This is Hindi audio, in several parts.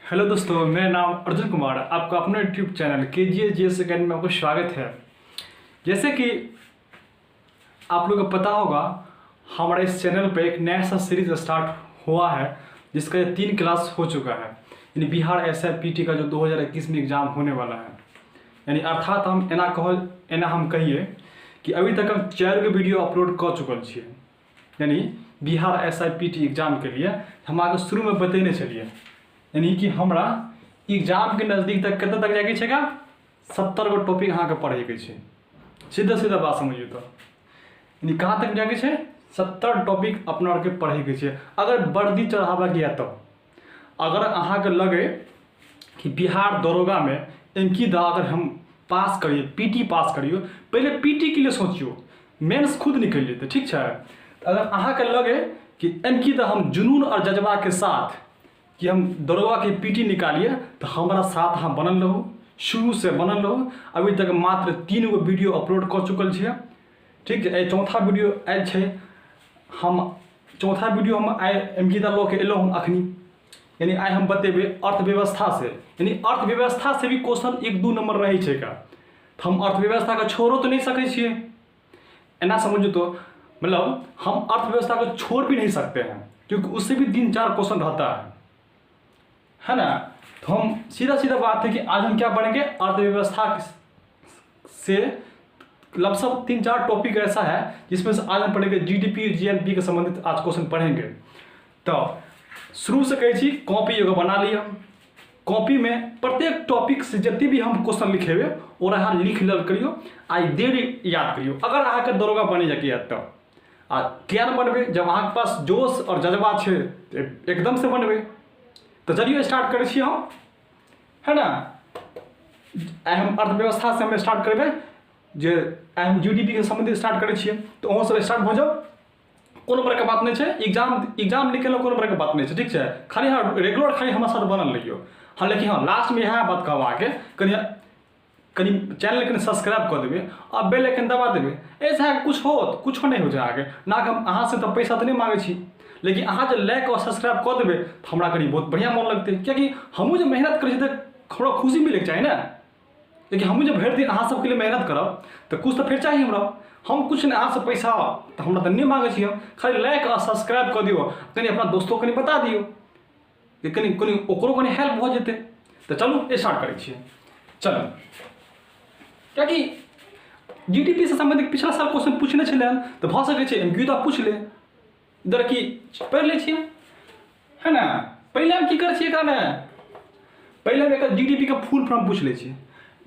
हेलो दोस्तों, मेरा नाम अर्जुन कुमार, आपका अपना यूट्यूब चैनल KGS अकेडमी में आपको स्वागत है। जैसे कि आप लोगों को पता होगा, हमारे इस चैनल पे एक नया सा सीरीज स्टार्ट हुआ है जिसका ये 3 क्लास हो चुका है। यानी बिहार SIPT का जो 2021 में एग्ज़ाम होने वाला है, यानी अर्थात हम एना हम कहिए कि अभी तक हम 4 वीडियो अपलोड कर चुकल छिए। यानी बिहार SIPT एग्ज़ाम के लिए हम आगे शुरू में बतेने चलिए, यानी कि हमरा एग्जाम के नज़दीक तक कत तक जाके छेगा 70 गो टॉपिक अहाँ के पढ़े के छे। सीधा सीधा बात समझिए तो यानी कहाँ तक जाके छे 70 टॉपिक अपना के पढ़े के छे। अगर वर्दी चढ़ावा गया तो अगर अहाँ के लगे कि बिहार दरोगा में अंकित अगर हम पास करिए, PT पास करियो, पहले PT के लिए सोचियो, मेंस खुद निकल लेते, ठीक है। अगर अहाँ के लगे कि अंकित हम जुनून और जज्बा के साथ कि हम दरोगा के PT निकालिए तो हमारा साथ हम बनल रहो, शुरू से बनल रहो। अभी तक मात्र 3 गो वीडियो अपलोड कर चुकल छिए, ठीक है। चौथा वीडियो आयल छे, हम चौथा वीडियो हम आइ अंकिता लऽ के एलहुँ अखनी। यानी आइ हम बतेबे अर्थव्यवस्था से, यानी अर्थव्यवस्था से भी क्वेश्चन 1-2 नंबर रही है का, तो हम अर्थव्यवस्था का छोड़ो तो नहीं सके छिए। एना समझो तो मतलब हम अर्थव्यवस्था को छोड़ भी नहीं सकते हैं, क्योंकि उससे भी 3-4 क्वेश्चन रहता है ना। तो हम सीधा सीधा बात है कि आज हम क्या पढ़ेंगे, अर्थव्यवस्था से लगभग 3-4 टॉपिक ऐसा है जिसमें से आज हम पढ़ेंगे GDP GNP के संबंधित आज क्वेश्चन पढ़ेंगे। तो शुरू से कही छी कॉपी एगो बना लिया, कॉपी में प्रत्येक टॉपिक से जितने भी हम क्वेश्चन लिखेबे और अहाँ लिख लल करियो, आई देर याद करियो। अगर अहाँ के दरोगा बने जाके तो आ क्या बनबे, जब अहाँ के पास जोश और जज्बा है एकदम से बनबे। तो चलिए स्टार्ट करे छी हम, है ना। हम अर्थव्यवस्था से हम स्टार्ट करबे, जे हम GDP के संबंधित स्टार्ट करे छिए, तो वहाँ से स्टार्ट हो जाओ। कोनो बड़का बात नहीं है, एग्जाम निकल कोनो बड़का बात नहीं है, ठीक है। खाली हाँ रेगुलर खाली हमारे साथ बनल रहियो। हाँ लेकिन हाँ लास्ट में यहाँ बात कहवा के कनी चैनल के सब्सक्राइब कर देवे और बेल आइकन दबा देवे। ऐसा कुछ हो नहीं हो जाए आगे ना। हम अहाँ से तो पैसा तो नहीं मांगे छी, लेकिन अहाँ जो लाइक और सब्सक्राइब कर देवे तो हमारा करीब बहुत बढ़िया मन लगते, क्योंकि हमू जो मेहनत करी तो थोड़ा खुशी मिले चाहिए ना। लेकिन हमू जब भर दिन अहाँ सबके लिए मेहनत करब तो कुछ तो फिर चाहिए हमरा। हम कुछ नहीं अहाँ से पैसा तो हमरा तो नहीं मांगे छी, हम खाली लाइक और सब्सक्राइब कर दियो, कहीं अपना दोस्तों को बता दियो कि कहीं ओकरो कहीं हेल्प हो जेते। तो चलू स्टार्ट करै छियै। चलो, क्योंकि GDP से संबंधित पिछला साल क्वेश्चन पूछने छले तो भ सकै छै MQ तो पूछ ले, इधर की पढ़ ले छियै, है ना। पहले हम की कर छियै, पहले हम एक GDP का फुल फॉर्म पूछ ले छियै,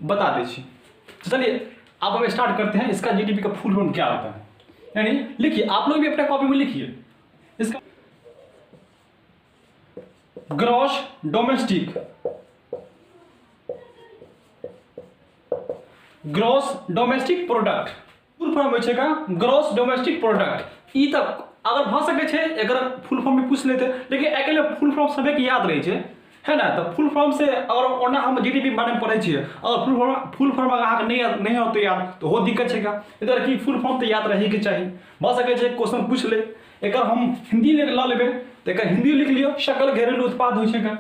बता दे छी। तो चलिए अब हम स्टार्ट करते हैं। इसका GDP का फुल फॉर्म क्या होता है, यानी लिखिए, आप लोग भी अपने कॉपी में लिखिए। इसका gross domestic product full form हो छेगा ग्रॉस डोमेस्टिक प्रोडक्ट। ई तक अगर भ सके छे अगर फुल फॉर्म में पूछ लेते, लेकिन अकेले फुल फॉर्म सभी के याद रहे छे, है ना। तो फुल फॉर्म से अगर ओना हम GDP बारे में पढ़े छिए, अगर फुल फॉर्म अगर अहाँ नहीं होते याद तो हो दिक्कत छेगा। इधर की फुल फॉर्म तो याद रहे के चाहिए। भ सके छे क्वेश्चन पूछ ले, एक हम हिंदी ले ला लेबे तो एक हिंदी लिख लियो, सकल घरेलू उत्पाद हो छेगा,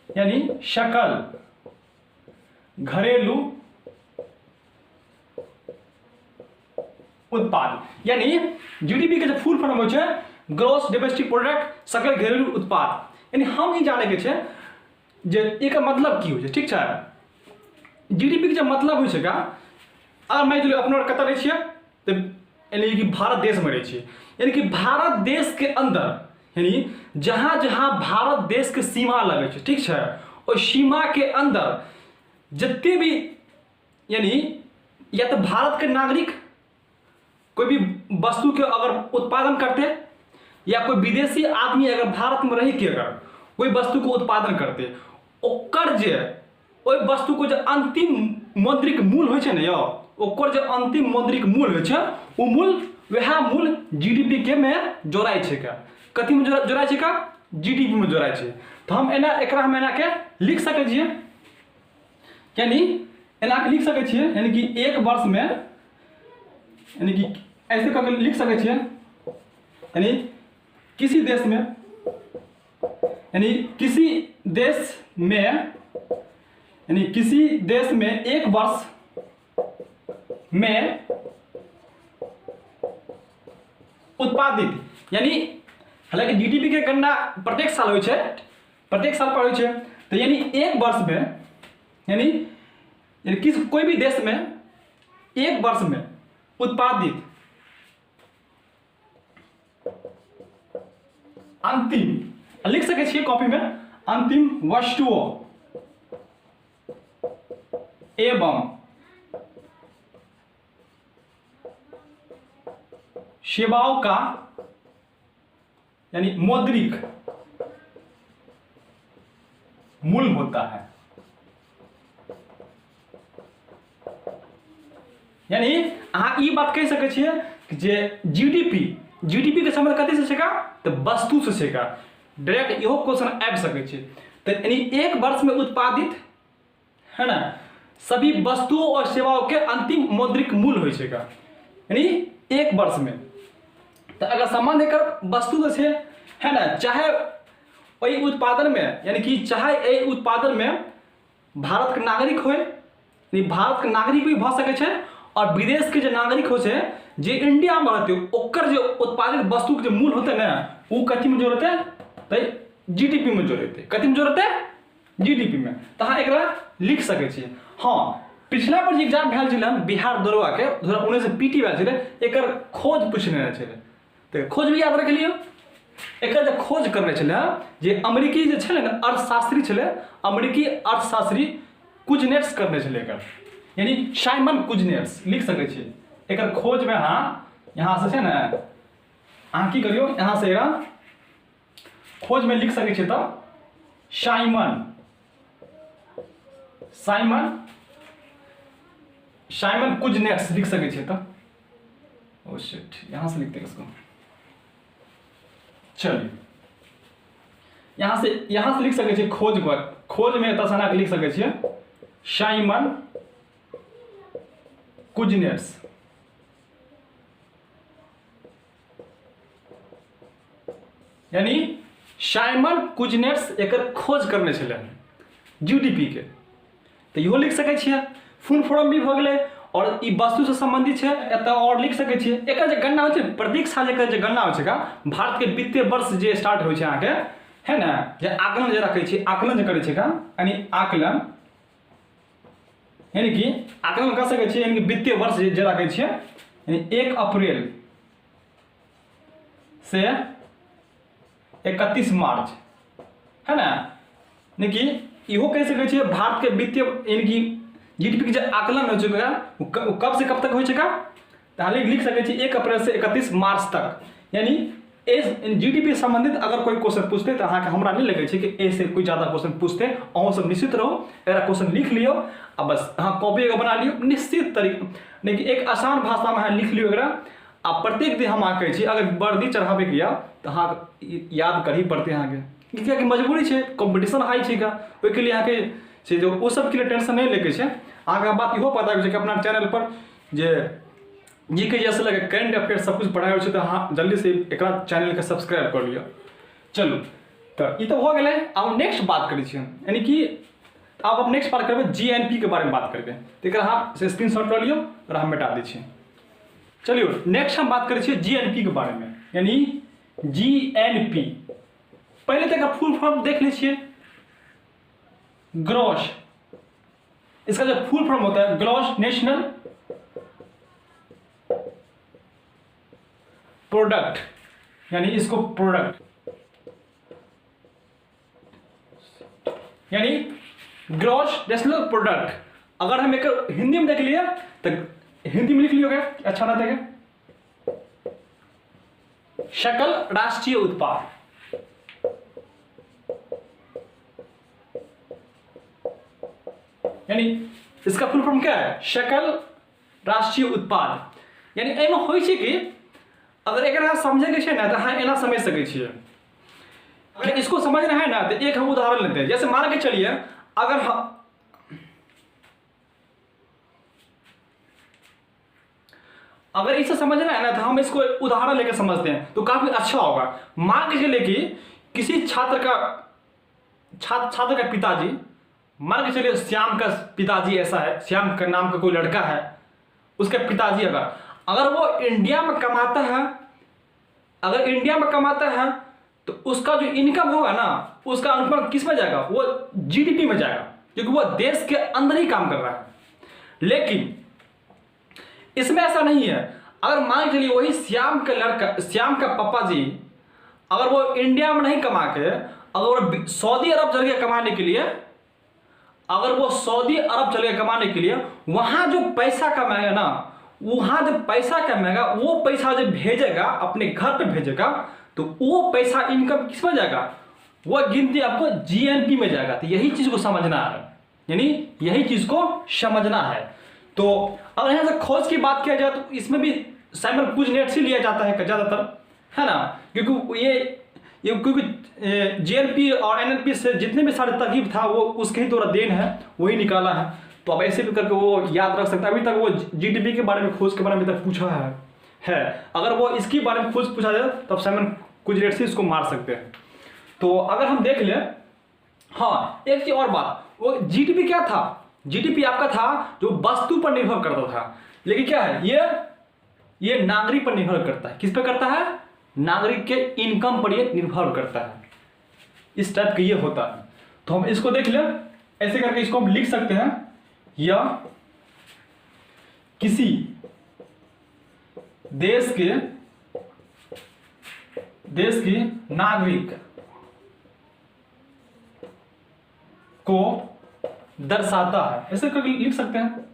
यानी सकल घरेलू उत्पाद। यानी GDP के जो फुल फॉर्म हो छे ग्रॉस डोमेस्टिक प्रोडक्ट, सकल घरेलू उत्पाद। यानी हम ही जाने के छे जे एक मतलब की हो छे, ठीक है। GDP के जो मतलब हो छेगा, अगर मान लो अपना कत रहे छिए तो यानी कि भारत देश में रहे छिए, यानी कि भारत देश के अंदर, यानी जहां जहां भारत देश के सीमा लगे छे, ठीक है, और सीमा के अंदर जितने भी यानी या तो भारत के नागरिक कोई भी वस्तु के अगर उत्पादन करते, या कोई विदेशी आदमी अगर भारत में रह के अगर कोई वस्तु को उत्पादन करते, ओकर जे ओई वस्तु को जो अंतिम मौद्रिक मूल्य होय छे ने, ओकर जो अंतिम मौद्रिक मूल्य होय छे, वो मूल्य वह मूल्य GDP के में जोड़ाय छे का। कथी में जोड़ाय छे का? GDP में जोड़ाय छे। तो हम एना एकरा में एना के लिख सके छिए, यानी एना के लिख सके छिए, यानी कि एक वर्ष में, यानी कि ऐसे करके लिख सके छिए, यानी किसी देश में यानी किसी देश में एक वर्ष में उत्पादित, यानी हालांकि जीडीपी के गणना प्रत्येक साल होइ छै, प्रत्येक साल पर होइ छै, तो यानी एक वर्ष में यानी किस कोई भी देश में एक वर्ष में उत्पादित अंतिम, लिख सके छिए कॉपी में, अंतिम वस्तुओं एवं सेवाओं का यानी मौद्रिक मूल्य होता है। यानी अहाँ ई बात कह सके छिए कि जे जीडीपी के संबंध कथी से छेका, तो वस्तु से छेका। डायरेक्ट इहो क्वेश्चन आबि सके छै। तो यानी एक वर्ष में उत्पादित है ना सभी वस्तुओं और सेवाओं के अंतिम मौद्रिक मूल्य होइ छेका, यानी एक वर्ष में। तो अगर सामान्य एकर वस्तु से है ना, चाहे वही उत्पादन में, यानी कि चाहे ए उत्पादन में भारत के नागरिक हो, यानी भारत के नागरिक भी भ सके छै, और विदेश के जो नागरिक हो छै जे इंडिया में रहते ओकर जो उत्पादित वस्तु के जो मूल्य होते ना, वो कथी में जोड़ते, तो जीडीपी में जोड़ते। कथी में जोड़ते, जीडीपी में। तो हाँ एकरा लिख सके छिए। हाँ पिछला बार एग्जाम भेल छलै बिहार दरोगा के 2019 में पीटी भेल छलै, एकर खोज पूछने छलै, तो खोज भी याद रख लियो। एकर जे खोज करने छलै जे अमेरिकी जे छलै ना अर्थशास्त्री छलै, अमेरिकी अर्थशास्त्री कुजनेट्स करने छलै एकर, यानी साइमन कुजनेट्स लिख सके छिए। एकर खोज में हाँ यहाँ से छै ना, अहाँ की करियो यहाँ से एकरा खोज में लिख सके छिए। तो साइमन कुजनेट्स लिख सके छिए। तो ओ शिट, यहां से लिखते हैं इसको, चलिए यहां से लिख सके छिए खोज पर। खोज में तसना के लिख सके छिए साइमन कुजनेट्स। यानी साइमन कुजनेट्स एकर खोज करने छलै जीडीपी के। तो इहो लिख सके छिए। फुल फॉर्म भी भ गेलै, और ई वस्तु से संबंधित है एत और लिख सके छिए। एकर जे गणना होइ छै प्रत्येक साल एकर जे गणना होइ छै का, भारत के वित्तीय वर्ष जे स्टार्ट होइ छै अहाँ के है ना, जे आकलन जे रखै छी, आकलन जे करै छै का, यानी आकलन यानी कि आकलन कर सके छिए, यानी कि वित्तीय वर्ष जे रखै छिए, यानी 1 अप्रैल से 31 मार्च है ना, यानी कि इहो कह सके छिए भारत के वित्तीय यानी कि जीडीपी के जो आकलन हो चुका है कब से कब तक हो चुका, तो लिख सके छिए 1 अप्रैल से 31 मार्च तक। यानी जीडीपी से संबंधित अगर कोई क्वेश्चन पूछते तो अहाँ के हमरा नहीं लगे छै कि ए से कोई ज्यादा क्वेश्चन पूछते। अहूँ सब निश्चित रहो, अगर क्वेश्चन लिख लियो अब बस अहाँ कॉपी एगो बना लियो निश्चित तरीके, नहीं कि एक आसान भाषा में अहाँ लिख लियो एकरा। आ प्रत्येक दिन हम अहाँ कहै छी अगर वर्दी चढ़ाबे के या तो अहाँ याद करही पड़ते अहाँ के, क्या मजबूरी है, कॉम्पिटिशन हाई छै का, ओहि के लिए अहाँ के जो वो सब के लिए टेंशन नहीं लेके छै। अहाँ बात इहो पता है कि अपना चैनल पर जे जी के जैसे लगे करेंट अफेयर सब कुछ पढ़ाई हो तो हाँ जल्दी से एक चैनल के सब्सक्राइब कर लियो। चलो तो ये तो हो गए। अब नेक्स्ट बात करै छियै, यानी कि अब नेक्स्ट बात करबे जीएनपी के बारे में बात करबे। तो हाँ से स्क्रीनशॉट कर लियो और हम मिटा दै छियै। चलिए नेक्स्ट हम बात करै छियै जीएनपी के बारे में, यानी जीएनपी। पहले तक फुल फॉर्म देख लीजिए, ग्रॉस, इसका जो फुल फॉर्म होता है ग्रॉस नेशनल प्रोडक्ट, यानी इसको प्रोडक्ट यानी ग्रॉस नेशनल प्रोडक्ट। अगर हम एक हिंदी में देख लिया तो हिंदी में लिख लियोगे अच्छा रहता है, सकल राष्ट्रीय उत्पाद। यानी इसका फुल फॉर्म क्या है, सकल राष्ट्रीय उत्पाद। यानी एमे होइ छै कि अगर एक समझे के ना तो हाँ एना समझ सके छिए। अगर इसको समझना है ना तो एक हम उदाहरण लेते हैं। जैसे मान के चलिए अगर इसे समझना है ना तो हम इसको उदाहरण लेकर समझते हैं तो काफी अच्छा होगा। मान के चलिए कि किसी छात्र का छात्र का पिताजी, मान के चलिए श्याम का पिताजी ऐसा है, श्याम का नाम का कोई लड़का है, उसके पिताजी अगर वो इंडिया में कमाता है, अगर इंडिया में कमाता है तो उसका जो इनकम होगा ना, उसका अनुपात किस में जाएगा, वो जीडीपी में जाएगा, क्योंकि वो देश के अंदर ही काम कर रहा है। लेकिन इसमें ऐसा नहीं है। अगर मान के चलिए वही श्याम का लड़का, श्याम का पापा जी, अगर वो इंडिया में नहीं कमा के अगर वो सऊदी अरब चल गया कमाने के लिए, अगर वो सऊदी अरब चल गया कमाने के लिए, वहां जो पैसा कमाएगा ना, वहां जो पैसा कमाएगा वो पैसा जब भेजेगा अपने घर पे भेजेगा, तो वो पैसा इनकम किस में जाएगा, वो गिनती आपको जीएनपी में जाएगा। तो यही चीज को समझना है, यानी यही चीज को समझना है। तो अगर यहाँ से खोज की बात किया जाए तो इसमें भी साइमन कुजनेट से लिया जाता है ज्यादातर, है ना, क्योंकि ये क्योंकि जीएनपी और एनएनपी से जितने भी सारे तरकीब था वो उसके ही थोड़ा देन है, वही निकाला है। तो अब ऐसे भी करके वो याद रख सकता है। अभी तक वो जीडीपी के बारे में, खोज के बारे में अभी तक पूछा है। अगर वो इसके बारे में खोज पूछा जाए तब साइमन कुजनेट से इसको मार सकते हैं। तो अगर हम देख लें, हाँ एक चीज और बात, वो जीडीपी क्या था, जीडीपी आपका था जो वस्तु पर निर्भर करता था। लेकिन क्या है, ये नागरिक पर निर्भर करता है। किस पर करता है, नागरिक के इनकम पर ये निर्भर करता है। इस टाइप का ये होता है। तो हम इसको देख लें, ऐसे करके इसको हम लिख सकते हैं, या किसी देश के नागरिक को दर्शाता है, ऐसे करके लिख सकते हैं,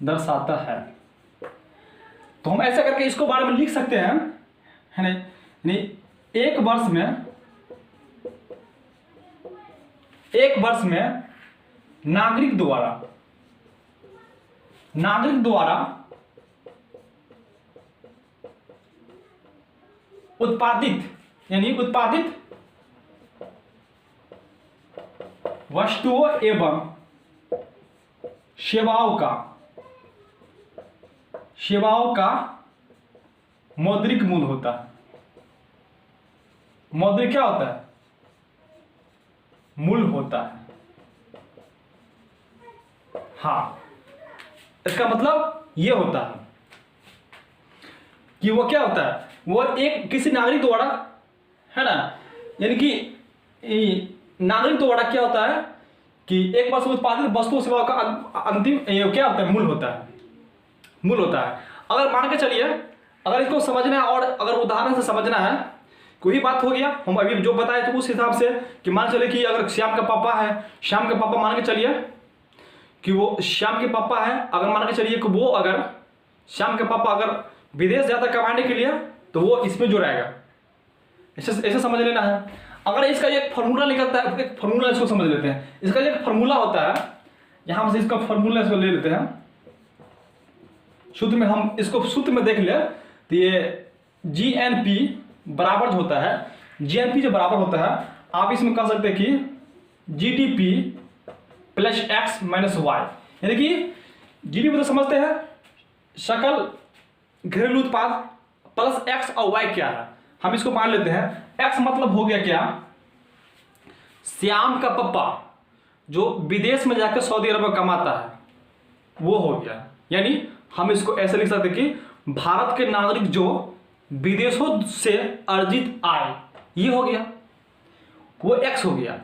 दर्शाता है। तो हम ऐसा करके इसको बारे में लिख सकते हैं, है नहीं, एक वर्ष में नागरिक द्वारा उत्पादित वस्तुओं एवं सेवाओं का मौद्रिक मूल्य होता है। मौद्रिक क्या होता है, मूल्य होता है। हाँ, इसका मतलब ये होता है कि वो क्या होता है, वो एक किसी नागरिक द्वारा, है ना, यानी कि नागरिक द्वारा क्या होता है कि एक वर्ष उत्पादित वस्तु सेवा का अंतिम क्या होता है, मूल्य होता है, मूल्य होता है। अगर मान के चलिए, अगर इसको समझना है और अगर उदाहरण से समझना है, कोई बात हो गया हम अभी जो बताए तो उस हिसाब से कि मान चले कि अगर श्याम का पापा है, श्याम का पापा मान के चलिए कि वो श्याम के पापा है, अगर मान के चलिए कि वो अगर श्याम के पापा अगर विदेश जाता कमाने के लिए, तो वो इसमें जो रहेगा, ऐसे समझ लेना है। अगर इसका एक फॉर्मूला निकलता है, एक फॉर्मूला इसको समझ लेते हैं। इसका एक फॉर्मूला होता है, यहां से इसका फॉर्मूला इसको ले लेते हैं, सूत्र में हम इसको सूत्र में देख ले तो ये जीएनपी बराबर होता है, जीएनपी जो बराबर होता है, आप इसमें कह सकते हैं कि GDP plus x minus y, यानी कि जीडीपी तो समझते हैं सकल घरेलू उत्पाद प्लस एक्स और वाई क्या है, हम इसको मान लेते हैं। एक्स मतलब हो गया क्या, श्याम का पापा जो विदेश में जाकर सऊदी अरब में कमाता है, वो हो गया। यानी हम इसको ऐसे लिख सकते कि भारत के नागरिक जो विदेशों से अर्जित आय, ये हो गया, वो एक्स हो गया।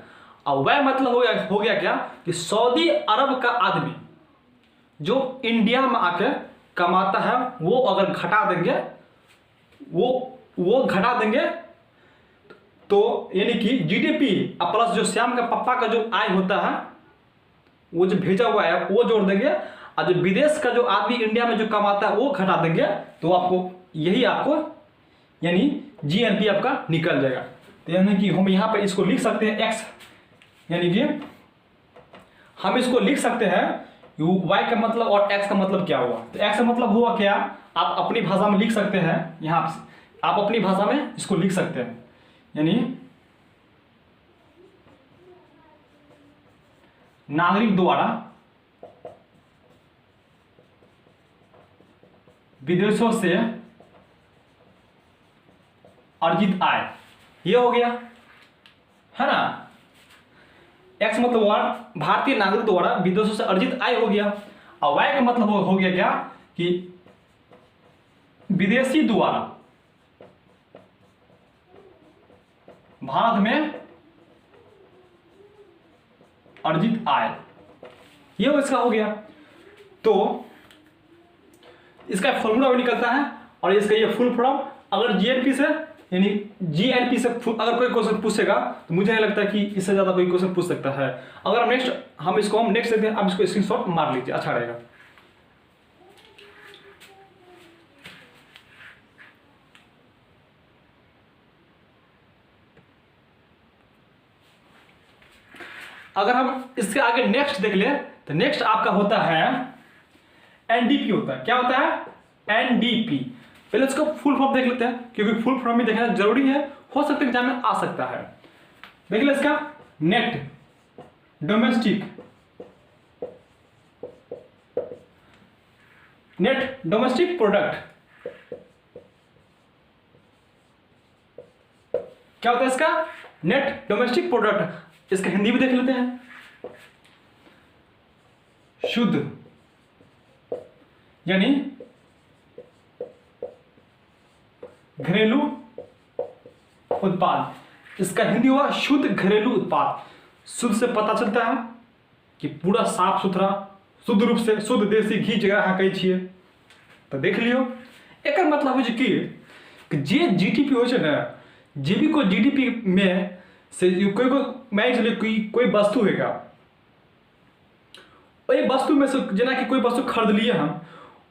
और वह मतलब हो गया क्या कि सऊदी अरब का आदमी जो इंडिया में आके कमाता है, वो अगर घटा देंगे, वो घटा देंगे, तो यानी कि जीडीपी प्लस जो श्याम का पापा का जो आय होता है, वो जो भेजा हुआ है वो जोड़ देंगे, और जो विदेश का जो आदमी इंडिया में जो कमाता है वो घटा देंगे, तो आपको यही आपको यानी जीएनपी आपका निकल जाएगा। तो यानी कि हम यहाँ पे इसको लिख सकते हैं एक्स, यानी कि हम इसको लिख सकते हैं वाई का मतलब और एक्स का मतलब क्या हुआ। तो एक्स का मतलब हुआ क्या, आप अपनी भाषा में लिख सकते हैं, यहाँ आप अपनी भाषा में इसको लिख सकते हैं, यानी नागरिक द्वारा विदेशों से अर्जित आय, ये हो गया, है ना। एक्स मतलब भारतीय नागरिक द्वारा विदेशों से अर्जित आय हो गया, और वाई का मतलब हो गया क्या कि विदेशी द्वारा भारत में अर्जित आय, ये इसका हो गया। तो इसका फॉर्मूला भी निकलता है, और इसका ये फुल फॉर्म अगर जीएनपी से यानी जीएनपी से अगर कोई क्वेश्चन पूछेगा तो मुझे नहीं लगता कि इससे ज्यादा कोई क्वेश्चन पूछ सकता है। अगर हम इसको नेक्स्ट देखते हैं, आप इसको स्क्रीनशॉट मार लीजिए, अच्छा रहेगा। अगर हम इसके आगे नेक्स्ट देख ले तो नेक्स्ट आपका होता है एनडीपी होता है। क्या होता है? एनडीपी। पहले इसको फुल फॉर्म देख लेते हैं, क्योंकि फुल फॉर्म भी देखना जरूरी है, हो सकता है एग्जाम में आ सकता है। देख ले इसका नेट डोमेस्टिक प्रोडक्ट। क्या होता है इसका? Net domestic product. इसका हिंदी भी देख लेते हैं, शुद्ध यानी घरेलू उत्पाद। इसका हिंदी हुआ शुद्ध घरेलू उत्पाद। शुद्ध से पता चलता है कि पूरा साफ सुथरा, शुद्ध रूप से शुद्ध देसी घी जगह अहाँ कहै छियै, तो देख लियो। एकर मतलब है कि जे जीडीपी हो ना, जे भी कोई जीडीपी में से कोई मान चलिए कोई वस्तु है, वही वस्तु में से जना कि कोई वस्तु खरीद लिए हम,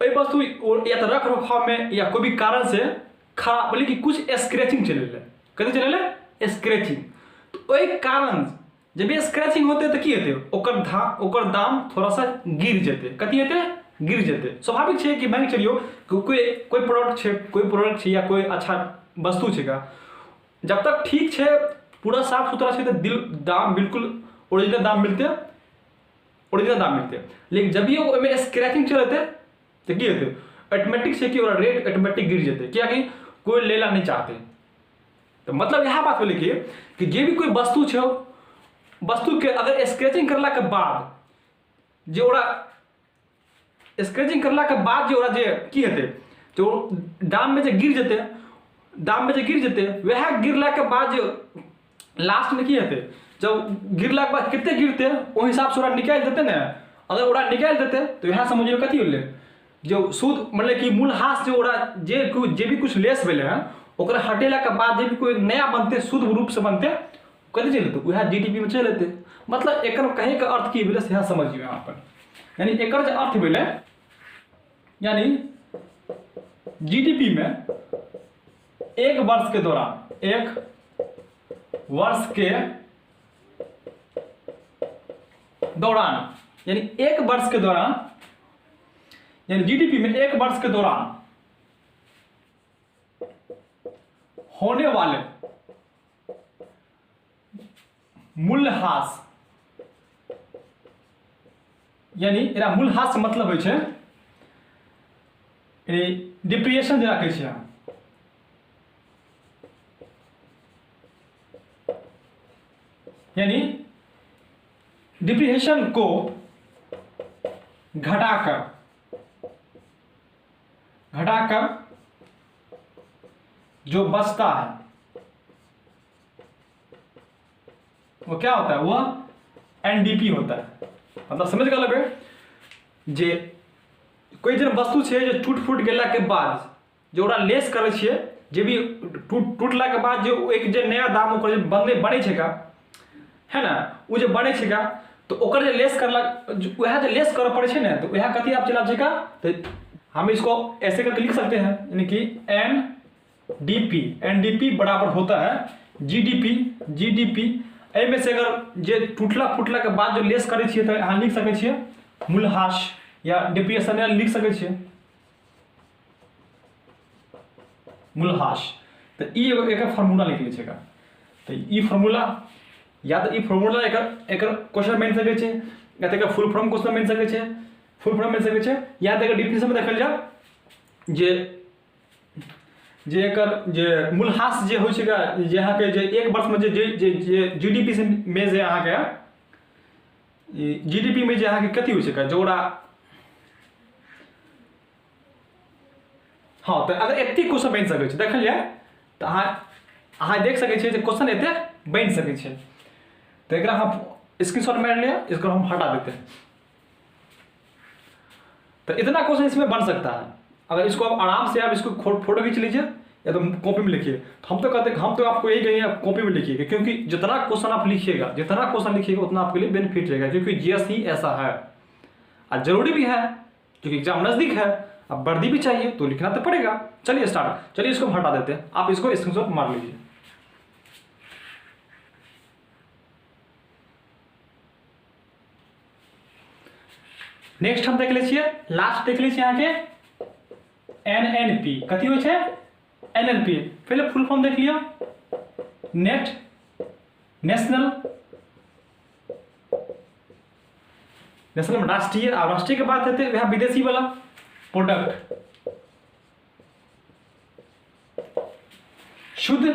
वही वस्तु या तो रख रखाव में या कोई भी कारण से खराब, बोले कि कुछ स्क्रैचिंग चले, कथी चले? स्क्रैचिंग। तो वही कारण जब ये स्क्रैचिंग होते तो की होते? ओकर दाम थोड़ा सा गिर जेते। कथी होते? गिर जेते। स्वाभाविक है कि मान चलियो कोई प्रोडक्ट है या कोई अच्छा वस्तु है, जब तक ठीक है, पूरा साफ सुथरा है, तो दाम बिल्कुल ओरिजिनल दाम मिलते, लेकिन जब ये स्क्रैचिंग चलते तो की होते? ऑटोमेटिक से कि रेट ऑटोमेटिक गिर जाते, क्या कि कोई लेला नहीं चाहते। तो मतलब यह बात बोले कि जे भी कोई वस्तु है, वस्तु के अगर स्क्रैचिंग करला के बाद जो स्क्रैचिंग करला के बाद जो की होते, जो दाम में जो गिर जाते, वह गिरला के बाद जो लास्ट में की होते, जब गिरला के बाद कितने गिरते वो हिसाब से ओरा निकाल देते ना। अगर ओरा निकाल देते तो यहाँ समझिए कथी होले, जो शुद्ध मतलब कि मूल्यह्रास जो ओरा जे भी कुछ लेस भेले हैं, ओकरा हटेला के बाद जे भी कोई नया बनते, शुद्ध रूप से बनते, कथी चल जेते? वह जीडीपी में चल जेते। मतलब एकर कहे का अर्थ की भेले से यहाँ समझिए यहाँ पर, यानी एकर जो अर्थ भेले, यानी जीडीपी में एक वर्ष के दौरान यानी जीडीपी में एक वर्ष के दौरान होने वाले मूल्यह्रास, यानी एरा मूल्यह्रास मतलब होइ छै डिप्रिएशन जेना कहै छियै, यानी डिप्रिएशन को घटाकर जो बचता है वो क्या होता है? वह एनडीपी होता है। मतलब समझ गए लगे, जे कोई जन वस्तु है जो टूट फूट गेला के बाद जो ओरा लेस करे छिए, जे भी टूटला के बाद जो एक जे नया दाम ओकर बने छेगा, है ना, वो जो बने छेगा, तो ओकर जे लेस करला, वह जो लेस करे पड़े छे ना, तो वह कथी आप चला छेगा? तो हम इसको ऐसे करके लिख सकते हैं, यानी कि एनडीपी बराबर होता है जीडीपी। एमे से अगर जे टूटला फूटला के बाद जो लेस करे छिए तो यहाँ लिख सके छिए मूल्यह्रास या डिप्रिएशन लिख सके छिए मूल्यह्रास। तो एक फार्मूला लिख लीजिएगा। तो ई फार्मूला या तो ई फार्मूला एक क्वेश्चन बन सके छे, या तो फुल फॉर्म क्वेश्चन बन सके छे, या तो डिफिनेशन में देखल जाए जे एकर जे मूल्यह्रास जे होइ छेगा, जे यहाँ के जे एक वर्ष में जे जीडीपी से में जे यहाँ के जीडीपी में जे अहाँके कथी होइ छै जोड़ा। हाँ तो अगर एतेक क्वेश्चन बनि सकै छै देखलिए तो अहाँ देख सकै छियै जे क्वेश्चन एते बनि सकै छै। तो एकरा हम स्क्रीनशॉट मार लिया, इसको हम हटा देते हैं। तो इतना क्वेश्चन इसमें बन सकता है। अगर इसको आप आराम से आप इसको फोटो खींच लीजिए या तो कॉपी में लिखिए। तो हम तो आपको यही कहेंगे आप कॉपी में लिखिएगा, क्योंकि जितना क्वेश्चन आप लिखिएगा उतना आपके लिए बेनिफिट रहेगा, क्योंकि जीएस ही ऐसा है और जरूरी भी है क्योंकि एग्जाम नजदीक है। अब वर्दी भी चाहिए तो लिखना तो पड़ेगा। चलिए स्टार्ट, चलिए इसको हम हटा देते हैं, आप इसको स्क्रीनशॉट मार लीजिए। नेक्स्ट हम देख लीजिए, लास्ट देख लीजिए यहाँ के एनएनपी कथी हो छै एनएनपी। पहले फुल फॉर्म देख लिया, नेशनल में राष्ट्रीय, और राष्ट्रीय के बात होते हैं विदेशी वाला प्रोडक्ट। शुद्ध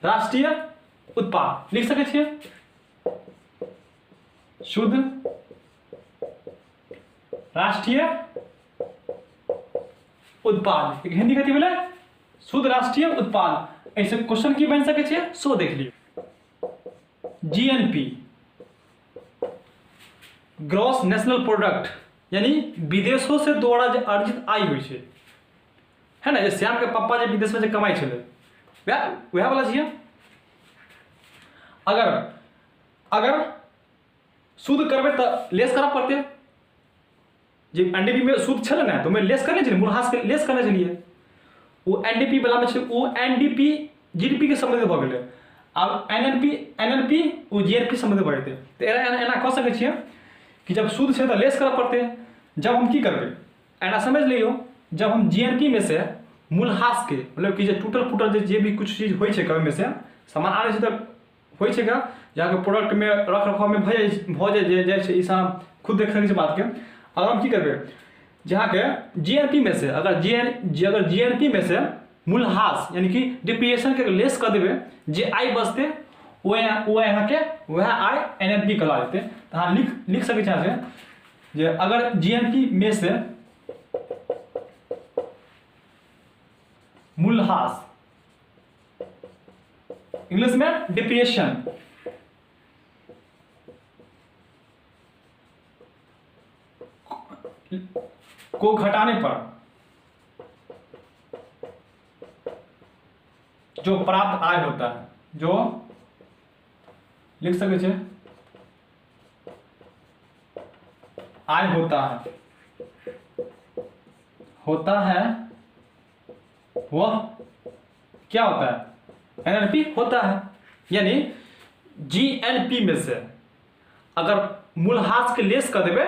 राष्ट्रीय उत्पाद लिख सके छिए, शुद्ध राष्ट्रीय उत्पाद। हिंदी कथी बोले शुद्ध राष्ट्रीय उत्पाद। ऐसे क्वेश्चन की बन सके छिए सो देख लियो। जीएनपी ग्रॉस नेशनल प्रोडक्ट, यानी विदेशों से द्वारा जो अर्जित आय हुई है ना, जे श्याम के पापा जो विदेश में जो कमाई छे वह वाला चाहिए। अगर शुद्ध करबे तो लेस करा पड़ते, जो एनडीपी में शुद्ध छे ना तो मैं लेस करने चाहिए, मूल्यह्रास के लेस करने चाहिए। वो एनडीपी वाला में छे, वो एनडीपी जीडीपी के संबंधित भ गेलै। अब एनएनपी वो जीएनपी संबंधित भ जेतै। तो एना कह सकै छियै कि जब शुद्ध छे तो लेस करऽ पड़तै। जब हम की करबै एना समझ लियो, जब हम जीएनपी में से मूल्यह्रास के मतलब कि टूटल फूटल जे भी कुछ चीज होइ छै में से सामान आने से तो होइ छै का जाके प्रोडक्ट में रख रखाव में भ जाए छै, ई सब खुद देख सकै छै बात के। अगर हम की करबै जहाँ के जीएनपी में से अगर जीएनपी में से मूल्यह्रास यानी कि डिप्रिसिएशन के लेस कर देवे, जे आय बचते वो यहाँ के वह आय एनएनपी कहला जेतै। तो हाँ लिख सकै छै जे अगर जीएनपी में से मूल्यह्रास, इंग्लिश में डिप्रिसिएशन, को घटाने पर जो प्राप्त आय होता है, जो लिख सके छे आय होता है वह क्या होता है एनएनपी होता है। यानी जीएनपी में से अगर मूल्यह्रास के लेस कर देवे,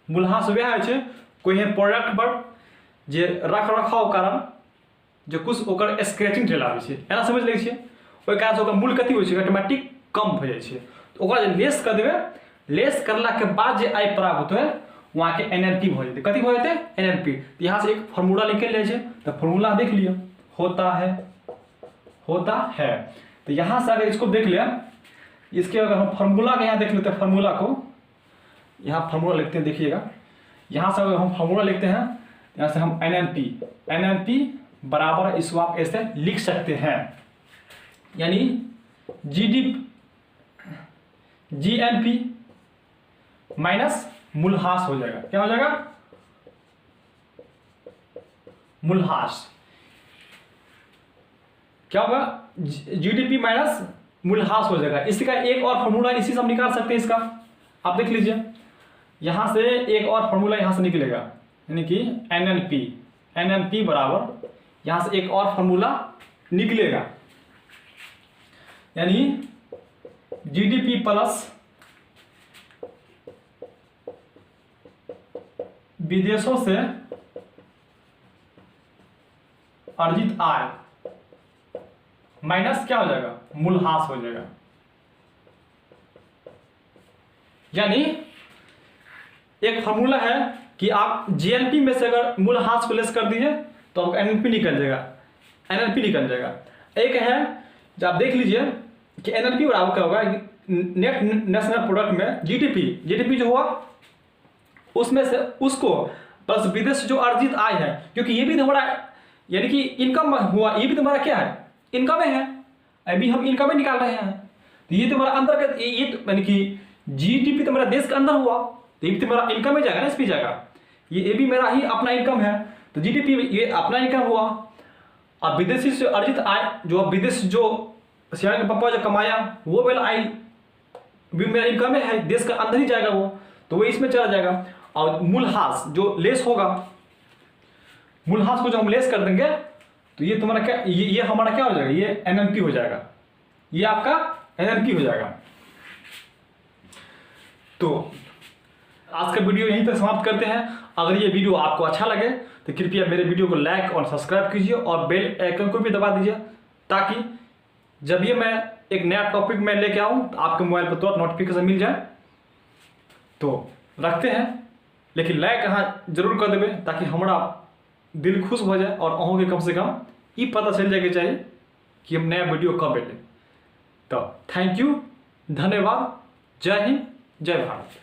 मूल्यह्रास वह है कोई प्रोडक्ट पर जे रख रखाव कारण जो कुछ ओकर स्क्रैचिंग ठेला आबै छै, एना समझ लै छियै। ओहि कारण से ओकर मूल्य कथी होइ छै ऑटोमेटिक कम हो जाए छै। तो ओकरा जे लेस कर देवे, लेस करला के बाद जो आय प्राप्त होते वहाँ के एनएनपी हो जाते। कथी हो जाते एनएनपी। तो यहाँ से एक फॉर्मूला निकल जाए छै, तो फॉर्मूला देख लियो, होता है। तो यहाँ से अगर इसको देख लिया, इसके अगर हम फॉर्मूला के यहाँ देख लेते हैं, फॉर्मूला को यहाँ फॉर्मूला लिखते हैं, देखिएगा यहाँ से अगर हम फॉर्मूला लिखते हैं, यहाँ से हम एनएनपी बराबर इसको आप ऐसे लिख सकते हैं, यानी जीएनपी माइनस मूल्यह्रास हो जाएगा। क्या हो जाएगा मूल्यह्रास, क्या होगा जीडीपी माइनस मूल्यह्रास हो जाएगा। इसका एक और फॉर्मूला इसी से हम निकाल सकते हैं, इसका आप देख लीजिए। यहां से एक और फॉर्मूला यहां से निकलेगा, यानी कि एनएनपी बराबर यहां से एक और फॉर्मूला निकलेगा, यानी जीडीपी प्लस विदेशों से अर्जित आय माइनस क्या हो जाएगा मूल्यह्रास हो जाएगा। यानी एक फॉर्मूला है कि आप जीएनपी में से अगर मूल्यह्रास को लेस कर दीजिए तो आपका एनएनपी निकल जाएगा, एक है जो आप देख लीजिए कि एनएलपी बराबर क्या होगा, नेट नेशनल प्रोडक्ट में जीडीपी जो हुआ उसमें से उसको प्लस विदेश से जो अर्जित आय है, क्योंकि ये भी तो हमारा यानी कि इनकम हुआ, ये भी तो हमारा क्या है, इनकम है। अभी हम इनकम निकाल रहे हैं, तो ये तो हमारा अंदर का ये तो यानी कि जीडीपी तो मेरा देश के अंदर हुआ, तो ये भी तो मेरा इनकम में जाएगा ना, इसमें जाएगा। ये भी मेरा ही अपना इनकम है, तो जीडीपी ये अपना इनकम हुआ। अब विदेशी से अर्जित आय जो अब विदेश जो सियाने के पापा जो कमाया वो वाला आय भी मेरा इनकम है, देश के अंदर ही जाएगा वो, तो वो इसमें चला जाएगा। और मूलहास जो लेस होगा, मूलहास को जो हम लेस कर देंगे तो ये तुम्हारा क्या, ये हमारा क्या हो जाएगा, ये एनएलपी हो जाएगा, ये आपका एनएलपी हो जाएगा। तो आज का वीडियो यहीं तक समाप्त करते हैं। अगर ये वीडियो आपको अच्छा लगे तो कृपया मेरे वीडियो को लाइक और सब्सक्राइब कीजिए और बेल आइकन को भी दबा दीजिए, ताकि जब ये मैं एक नया टॉपिक में लेके आऊँ तो आपके मोबाइल पर तुरंत नोटिफिकेशन मिल जाए। तो रखते हैं, लेकिन लाइक यहाँ जरूर कर देवे ताकि हमारा दिल खुश हो जाए और अहों के कम से कम ये पता चल जाएगा चाहिए कि हम नया वीडियो कब मिले। तो थैंक यू, धन्यवाद, जय हिंद, जय भारत।